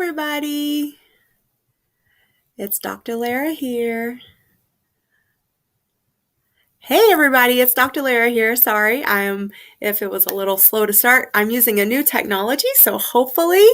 everybody. It's Dr. Lara here. Hey everybody, it's Dr. Lara here. Sorry, if it was a little slow to start, I'm using a new technology, so hopefully,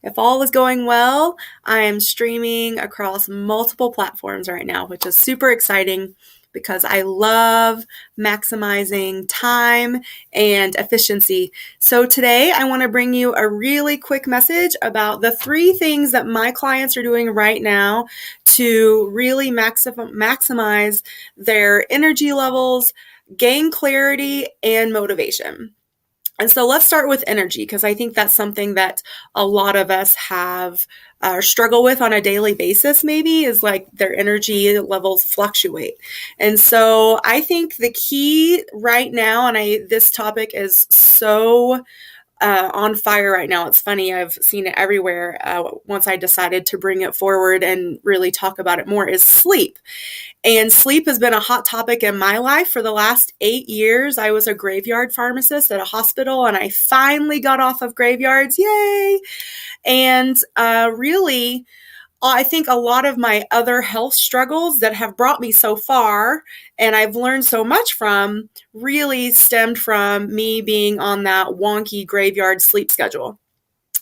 if all is going well, I am streaming across multiple platforms right now, which is super exciting because I love maximizing time and efficiency. So today I want to bring you a really quick message about the 3 things that my clients are doing right now to really maximize their energy levels, gain clarity, and motivation. And so let's start with energy, because I think that's something that a lot of us have struggle with on a daily basis, maybe, is like their energy levels fluctuate. And so I think the key right now, and this topic is so on fire right now. It's funny, I've seen it everywhere once I decided to bring it forward and really talk about it more, is sleep. And sleep has been a hot topic in my life for the last 8 years. I was a graveyard pharmacist at a hospital, and I finally got off of graveyards. Yay! And really, I think a lot of my other health struggles that have brought me so far and I've learned so much from really stemmed from me being on that wonky graveyard sleep schedule.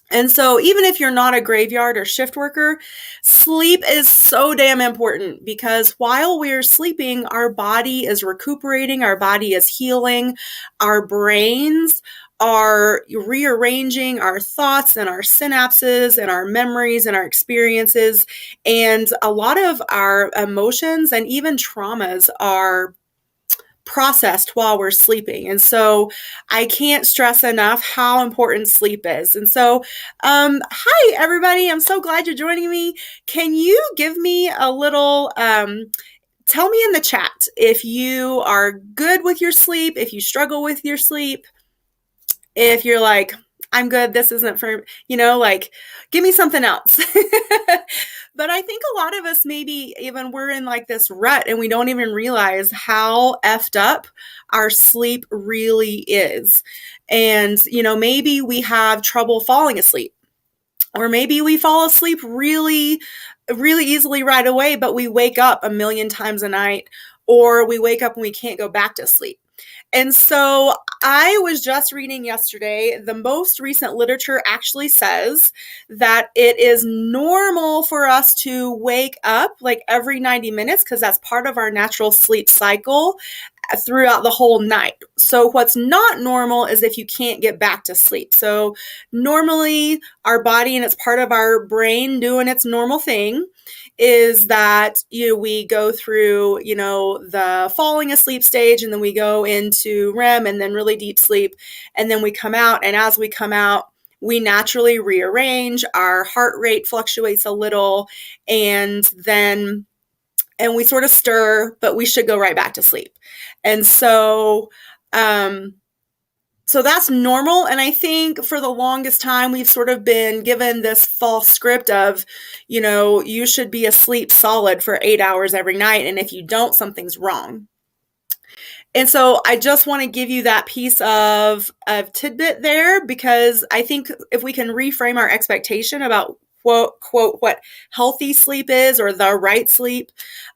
And so even if you're not a graveyard or shift worker, sleep is so damn important, because while we're sleeping, our body is recuperating, our body is healing, our brains are rearranging our thoughts and our synapses and our memories and our experiences. And a lot of our emotions and even traumas are processed while we're sleeping. And so I can't stress enough how important sleep is. And so, hi everybody. I'm so glad you're joining me. Can you give me a little, tell me in the chat if you are good with your sleep, if you struggle with your sleep, if you're like, I'm good, this isn't for, like, give me something else. But I think a lot of us, maybe even we're in like this rut and we don't even realize how effed up our sleep really is. And, maybe we have trouble falling asleep, or maybe we fall asleep really, really easily right away, but we wake up a million times a night, or we wake up and we can't go back to sleep. And so I was just reading yesterday, the most recent literature actually says that it is normal for us to wake up like every 90 minutes, because that's part of our natural sleep cycle throughout the whole night. So what's not normal is if you can't get back to sleep. So normally our body, and it's part of our brain doing its normal thing, is that we go through the falling asleep stage, and then we go into REM and then really deep sleep, and then we come out. And as we come out, we naturally rearrange, our heart rate fluctuates a little, and we sort of stir, but we should go right back to sleep. And so that's normal. And I think for the longest time, we've sort of been given this false script of, you should be asleep solid for 8 hours every night. And if you don't, something's wrong. And so I just want to give you that piece of tidbit there, because I think if we can reframe our expectation about quote, what healthy sleep is, or the right sleep.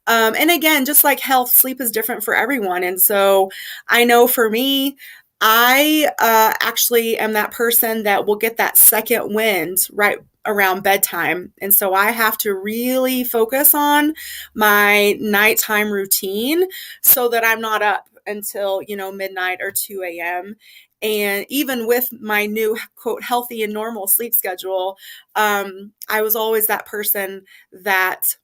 And again, just like health, sleep is different for everyone. And so I know for me, I actually am that person that will get that second wind right around bedtime. And so I have to really focus on my nighttime routine so that I'm not up until, midnight or 2 a.m. And even with my new, quote, healthy and normal sleep schedule, I was always that person that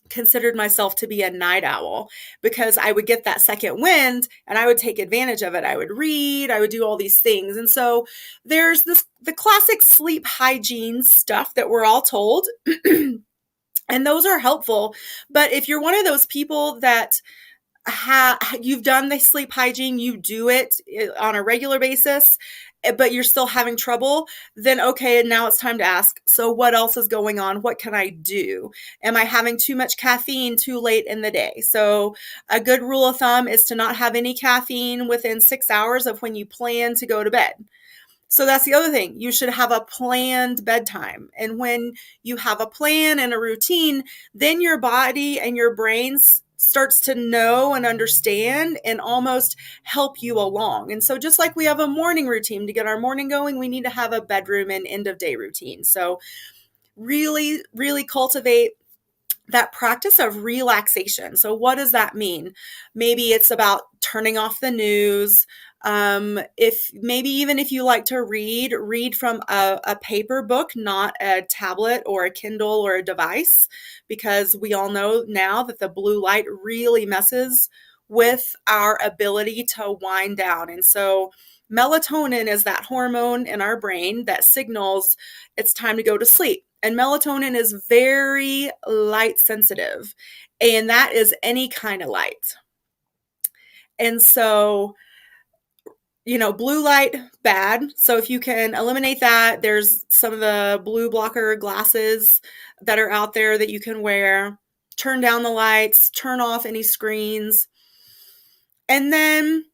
considered myself to be a night owl, because I would get that second wind and I would take advantage of it. I would read, I would do all these things. And so there's the classic sleep hygiene stuff that we're all told, and those are helpful. But if you're one of those people that you've done the sleep hygiene, you do it on a regular basis, but you're still having trouble, then okay, now it's time to ask, so what else is going on? What can I do? Am I having too much caffeine too late in the day? So a good rule of thumb is to not have any caffeine within 6 hours of when you plan to go to bed. So that's the other thing. You should have a planned bedtime. And when you have a plan and a routine, then your body and your brain starts to know and understand and almost help you along. And so just like we have a morning routine to get our morning going, we need to have a bedroom and end of day routine. So really, really cultivate that practice of relaxation. So what does that mean? Maybe it's about turning off the news. If maybe even if you like to read from a paper book, not a tablet or a Kindle or a device, because we all know now that the blue light really messes with our ability to wind down. And so melatonin is that hormone in our brain that signals it's time to go to sleep. And melatonin is very light sensitive, and that is any kind of light. And so, blue light, bad. So if you can eliminate that, there's some of the blue blocker glasses that are out there that you can wear. Turn down the lights, turn off any screens, and then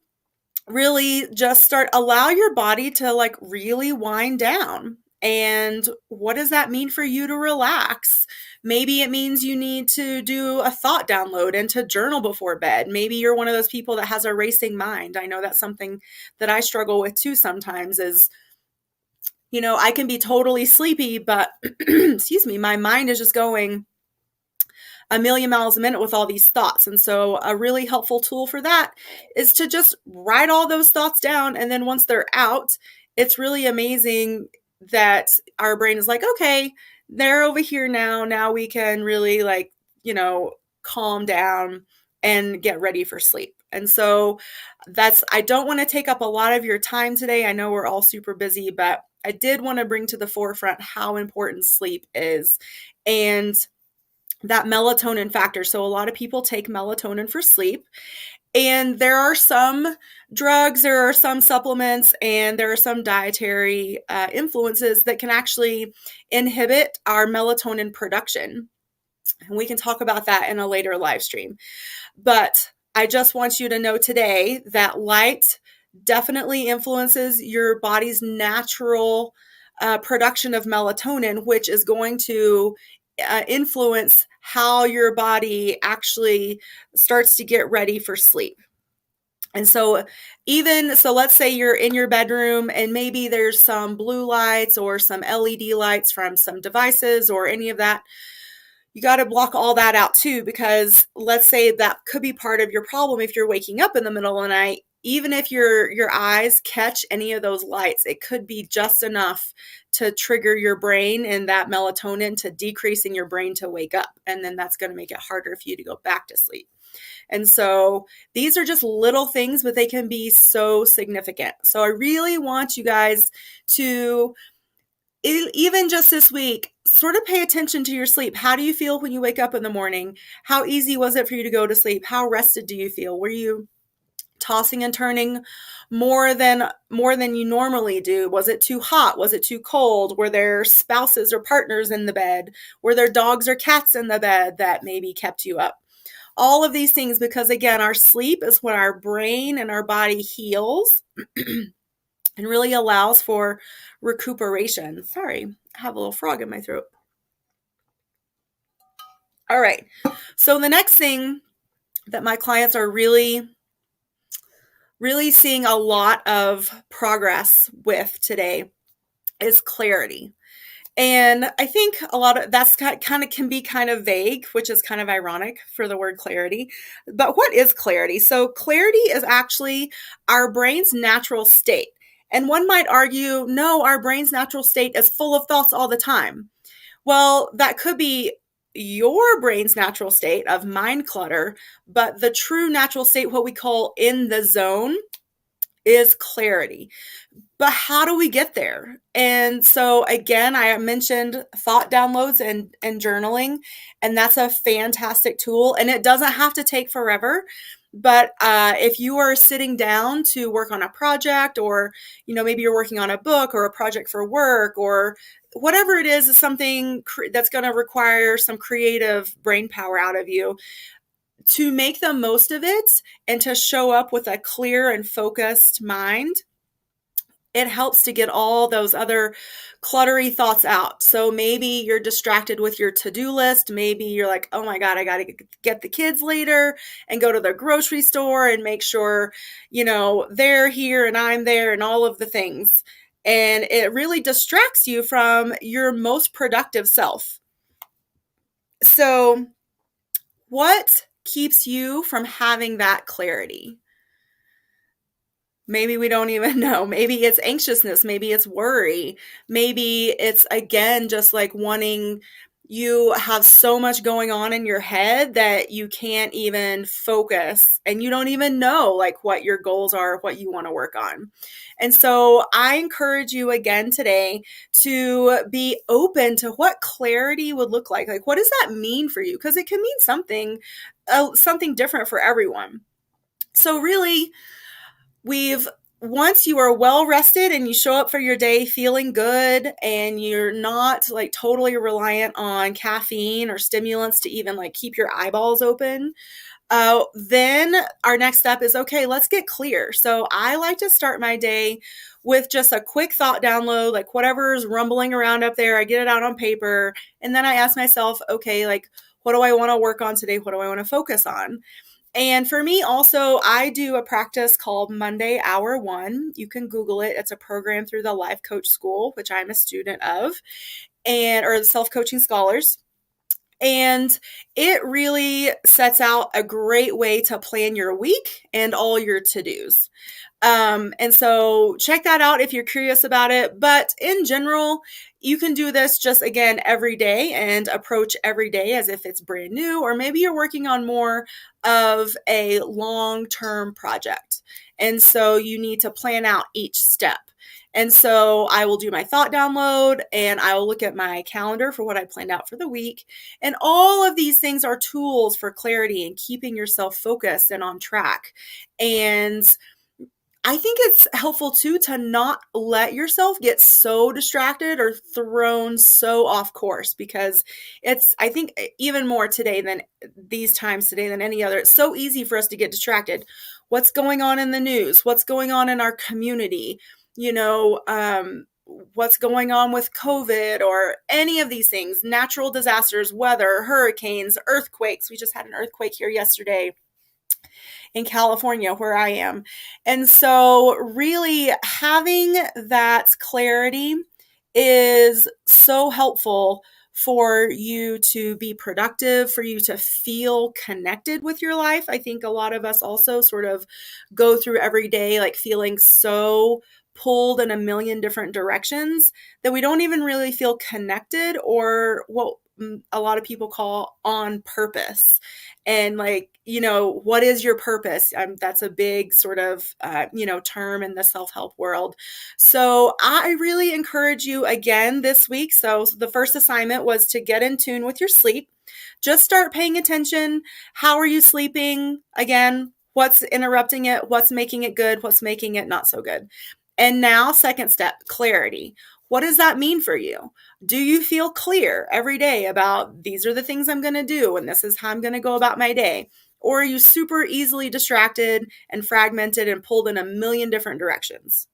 really just allow your body to really wind down. And what does that mean for you to relax? Maybe it means you need to do a thought download and to journal before bed. Maybe you're one of those people that has a racing mind. I know that's something that I struggle with too sometimes is, I can be totally sleepy, but excuse me, my mind is just going a million miles a minute with all these thoughts. And so a really helpful tool for that is to just write all those thoughts down. And then once they're out, it's really amazing that our brain is like, okay, they're over here now. Now we can really calm down and get ready for sleep. And so I don't want to take up a lot of your time today. I know we're all super busy, but I did want to bring to the forefront how important sleep is and that melatonin factor. So a lot of people take melatonin for sleep, and there are some drugs, there are some supplements, and there are some dietary influences that can actually inhibit our melatonin production. And we can talk about that in a later live stream. But I just want you to know today that light definitely influences your body's natural production of melatonin, which is going to influence how your body actually starts to get ready for sleep. And so let's say you're in your bedroom and maybe there's some blue lights or some LED lights from some devices or any of that. You got to block all that out too, because let's say that could be part of your problem if you're waking up in the middle of the night. Even if your eyes catch any of those lights, it could be just enough to trigger your brain and that melatonin to decrease in your brain to wake up. And then that's going to make it harder for you to go back to sleep. And so these are just little things, but they can be so significant. So I really want you guys to, even just this week, sort of pay attention to your sleep. How do you feel when you wake up in the morning? How easy was it for you to go to sleep? How rested do you feel? Were you tossing and turning more than you normally do? Was it too hot? Was it too cold? Were there spouses or partners in the bed? Were there dogs or cats in the bed that maybe kept you up? All of these things, because again, our sleep is when our brain and our body heals and really allows for recuperation. Sorry, I have a little frog in my throat. All right. So the next thing that my clients are really seeing a lot of progress with today is clarity. And I think a lot of that's kind of can be kind of vague, which is kind of ironic for the word clarity. But what is clarity? So clarity is actually our brain's natural state. And one might argue, no, our brain's natural state is full of thoughts all the time. Well, that could be your brain's natural state of mind clutter, but the true natural state, what we call in the zone, is clarity. But how do we get there? And so again, I mentioned thought downloads and journaling, and that's a fantastic tool. And it doesn't have to take forever. But if you are sitting down to work on a project, or maybe you're working on a book or a project for work, or whatever it is something that's going to require some creative brain power out of you, to make the most of it and to show up with a clear and focused mind, it helps to get all those other cluttery thoughts out. So maybe you're distracted with your to-do list. Maybe you're like, oh my God, I got to get the kids later and go to the grocery store and make sure, they're here and I'm there and all of the things. And it really distracts you from your most productive self. So, what keeps you from having that clarity? Maybe we don't even know. Maybe it's anxiousness. Maybe it's worry. Maybe it's, again, just like wanting, you have so much going on in your head that you can't even focus and you don't even know like what your goals are, what you want to work on. And so I encourage you again today to be open to what clarity would look like. Like, what does that mean for you? Because it can mean something different for everyone. So really, once you are well rested and you show up for your day feeling good and you're not like totally reliant on caffeine or stimulants to even like keep your eyeballs open, then our next step is, okay, let's get clear. So I like to start my day with just a quick thought download, like whatever's rumbling around up there, I get it out on paper. And then I ask myself, okay, like, what do I want to work on today? What do I want to focus on? And for me also, I do a practice called Monday Hour One. You can Google it. It's a program through the Life Coach School, which I'm a student of, or the Self-Coaching Scholars. And it really sets out a great way to plan your week and all your to-dos. And so check that out if you're curious about it. But in general, you can do this just again every day and approach every day as if it's brand new, or maybe you're working on more of a long-term project. And so you need to plan out each step. And so I will do my thought download and I will look at my calendar for what I planned out for the week. And all of these things are tools for clarity and keeping yourself focused and on track. And I think it's helpful too to not let yourself get so distracted or thrown so off course, because I think even more today than these times today than any other, it's so easy for us to get distracted. What's going on in the news? What's going on in our community? What's going on with COVID or any of these things, natural disasters, weather, hurricanes, earthquakes. We just had an earthquake here yesterday in California where I am. And so really having that clarity is so helpful for you to be productive, for you to feel connected with your life. I think a lot of us also sort of go through every day like feeling so pulled in a million different directions that we don't even really feel connected, or what a lot of people call on purpose. And like, what is your purpose? That's a big sort of, term in the self-help world. So I really encourage you again this week. So the first assignment was to get in tune with your sleep. Just start paying attention. How are you sleeping? Again, what's interrupting it? What's making it good? What's making it not so good? And now, second step, clarity. What does that mean for you? Do you feel clear every day about these are the things I'm going to do and this is how I'm going to go about my day? Or are you super easily distracted and fragmented and pulled in a million different directions?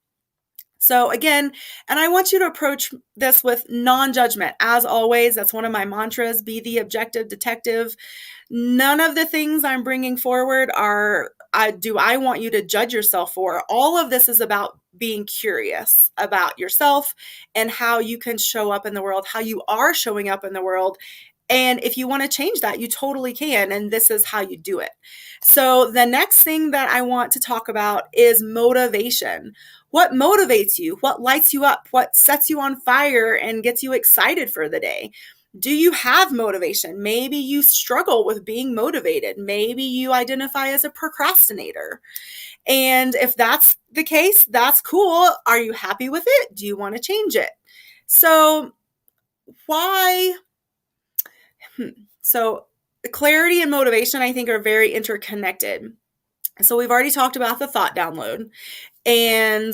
So again, and I want you to approach this with non-judgment. As always, that's one of my mantras, be the objective detective. None of the things I'm bringing forward do I want you to judge yourself for. All of this is about being curious about yourself and how you can show up in the world, how you are showing up in the world. And if you want to change that, you totally can. And this is how you do it. So the next thing that I want to talk about is motivation. What motivates you? What lights you up? What sets you on fire and gets you excited for the day? Do you have motivation? Maybe you struggle with being motivated. Maybe you identify as a procrastinator. And if that's the case, that's cool. Are you happy with it? Do you want to change it? So why? So clarity and motivation, I think, are very interconnected. So we've already talked about the thought download. And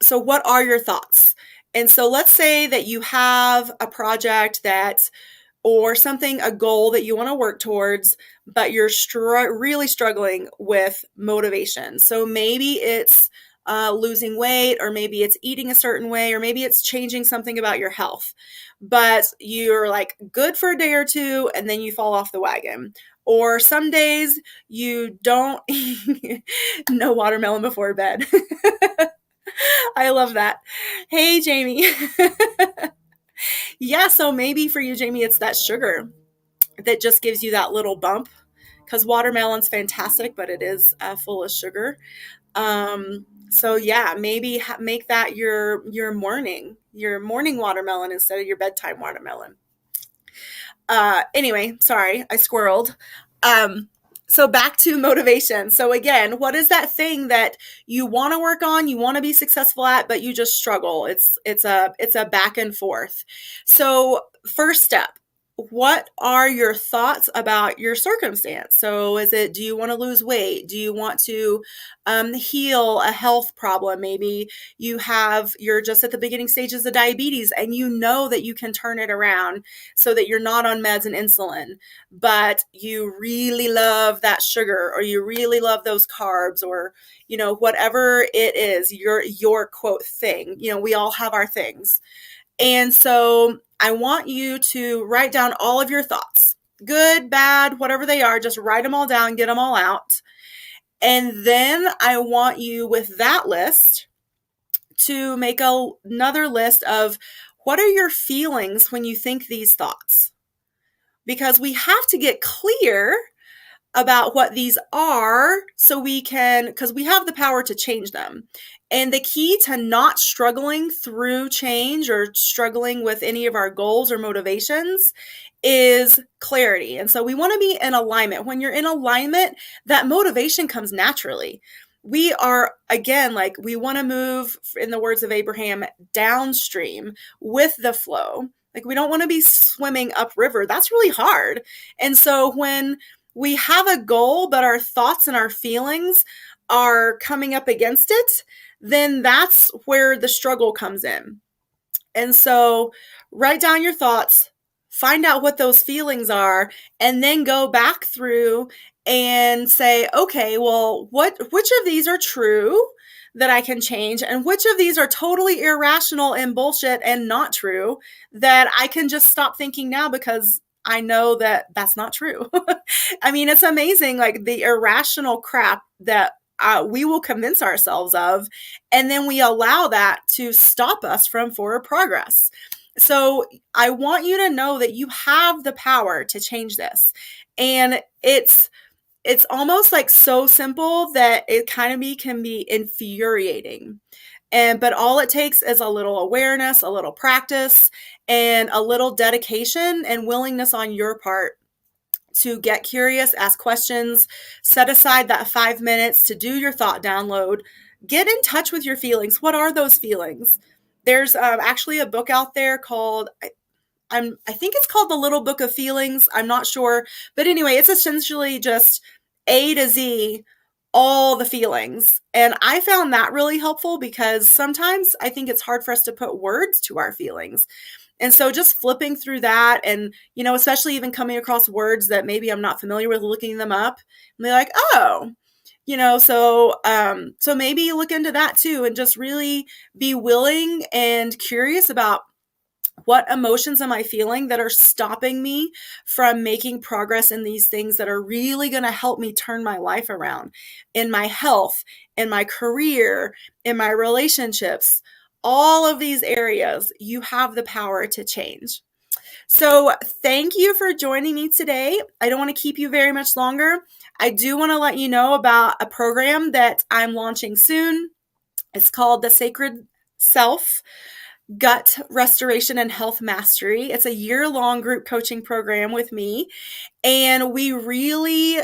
so what are your thoughts? And so let's say that you have a project or something, a goal that you want to work towards, but you're really struggling with motivation. So maybe it's losing weight, or maybe it's eating a certain way, or maybe it's changing something about your health. But you're like good for a day or two and then you fall off the wagon. Or some days you don't no watermelon before bed. I love that. Hey, Jamie. Yeah, so maybe for you, Jamie, it's that sugar that just gives you that little bump, because watermelon's fantastic, but it is full of sugar. So yeah, maybe make that your morning watermelon instead of your bedtime watermelon. Anyway, sorry, I squirreled. Um, so back to motivation. So again, what is that thing that you want to work on, you want to be successful at, but you just struggle? It's a back and forth. So first step, what are your thoughts about your circumstance? So do you want to lose weight? Do you want to heal a health problem? Maybe you're just at the beginning stages of diabetes and you know that you can turn it around so that you're not on meds and insulin, but you really love that sugar, or you really love those carbs, or, whatever it is, your quote thing. We all have our things. And so I want you to write down all of your thoughts, good, bad, whatever they are, just write them all down, get them all out. And then I want you, with that list, to make another list of what are your feelings when you think these thoughts? Because we have to get clear about what these are so because we have the power to change them. And the key to not struggling through change or struggling with any of our goals or motivations is clarity. And so we want to be in alignment. When you're in alignment, that motivation comes naturally. We are, again, like, we want to move, in the words of Abraham, downstream with the flow. Like, we don't want to be swimming upriver. That's really hard. And so when we have a goal, but our thoughts and our feelings are coming up against it, then that's where the struggle comes in. And so write down your thoughts, find out what those feelings are, and then go back through and say, okay, well, which of these are true that I can change, and which of these are totally irrational and bullshit and not true that I can just stop thinking now because I know that that's not true. I mean, it's amazing, like the irrational crap that we will convince ourselves of, and then we allow that to stop us from forward progress. So I want you to know that you have the power to change this. And it's almost like so simple that it kind of can be infuriating. But all it takes is a little awareness, a little practice, and a little dedication and willingness on your part to get curious, ask questions, set aside that 5 minutes to do your thought download, get in touch with your feelings. What are those feelings? There's actually a book out there called, I think it's called The Little Book of Feelings. I'm not sure. But anyway, it's essentially just A to Z, all the feelings. And I found that really helpful because sometimes I think it's hard for us to put words to our feelings. And so just flipping through that and, especially even coming across words that maybe I'm not familiar with, looking them up, and be like, oh, so maybe look into that too, and just really be willing and curious about what emotions am I feeling that are stopping me from making progress in these things that are really going to help me turn my life around, in my health, in my career, in my relationships. All of these areas, you have the power to change. So thank you for joining me today. I don't want to keep you very much longer. I do want to let you know about a program that I'm launching soon. It's called The Sacred Self: Gut Restoration and Health Mastery. It's a year-long group coaching program with me, and we really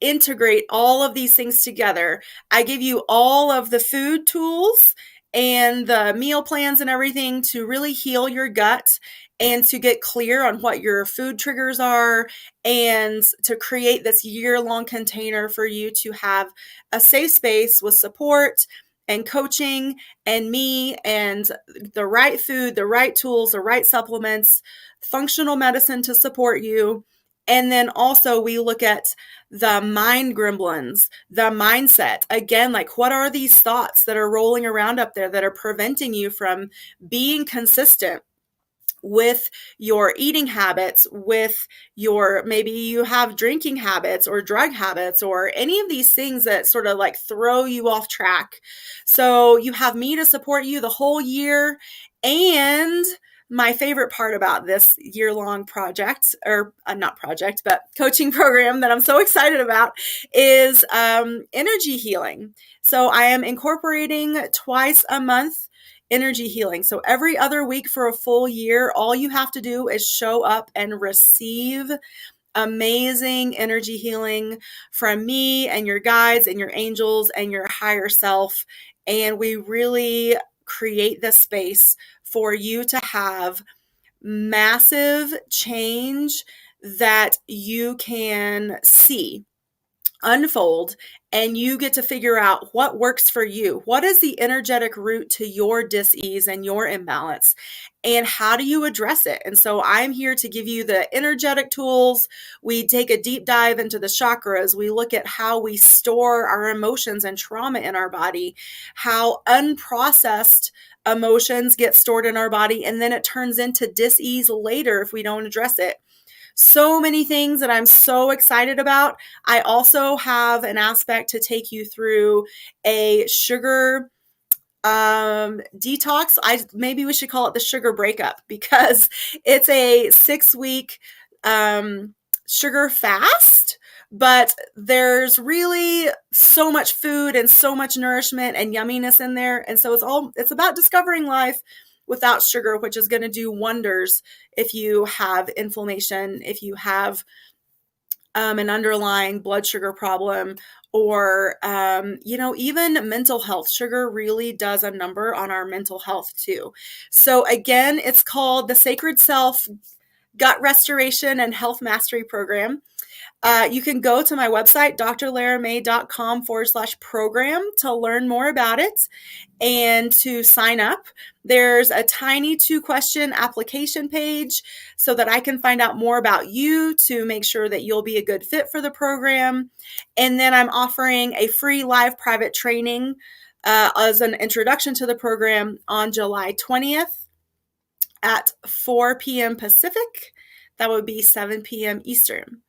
integrate all of these things together. I give you all of the food tools and the meal plans and everything to really heal your gut and to get clear on what your food triggers are, and to create this year-long container for you to have a safe space with support and coaching and me and the right food, the right tools, the right supplements, functional medicine to support you, And then also we look at the mind gremlins, the mindset. Again, like what are these thoughts that are rolling around up there that are preventing you from being consistent with your eating habits, with your, maybe you have drinking habits or drug habits or any of these things that sort of like throw you off track. So you have me to support you the whole year. And my favorite part about this year-long project, or not project, but coaching program that I'm so excited about is energy healing. So I am incorporating twice a month energy healing. So every other week for a full year, all you have to do is show up and receive amazing energy healing from me and your guides and your angels and your higher self. And we really create the space for you to have massive change that you can see unfold, and you get to figure out what works for you. What is the energetic root to your dis-ease and your imbalance, and how do you address it? And so I'm here to give you the energetic tools. We take a deep dive into the chakras. We look at how we store our emotions and trauma in our body, how unprocessed emotions get stored in our body, and then it turns into dis-ease later if we don't address it. So many things that I'm so excited about. I also have an aspect to take you through a sugar detox. Maybe we should call it the sugar breakup, because it's a 6-week sugar fast, but there's really so much food and so much nourishment and yumminess in there. And so it's about discovering life without sugar, which is going to do wonders if you have inflammation, if you have an underlying blood sugar problem, or, even mental health. Sugar really does a number on our mental health too. So again, it's called the Sacred Self Gut Restoration and Health Mastery Program. You can go to my website, drlaramay.com/program, to learn more about it and to sign up. There's a tiny 2-question application page so that I can find out more about you to make sure that you'll be a good fit for the program. And then I'm offering a free live private training as an introduction to the program on July 20th at 4 p.m. Pacific. That would be 7 p.m. Eastern.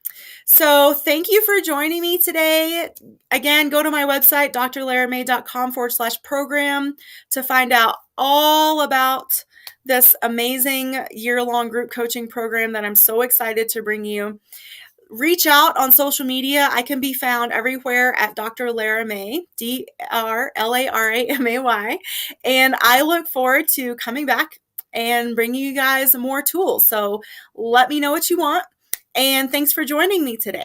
So thank you for joining me today. Again, go to my website, drlaramay.com/program, to find out all about this amazing year-long group coaching program that I'm so excited to bring you. Reach out on social media. I can be found everywhere at Dr. Lara May, DrLaramay. And I look forward to coming back and bringing you guys more tools. So let me know what you want. And thanks for joining me today.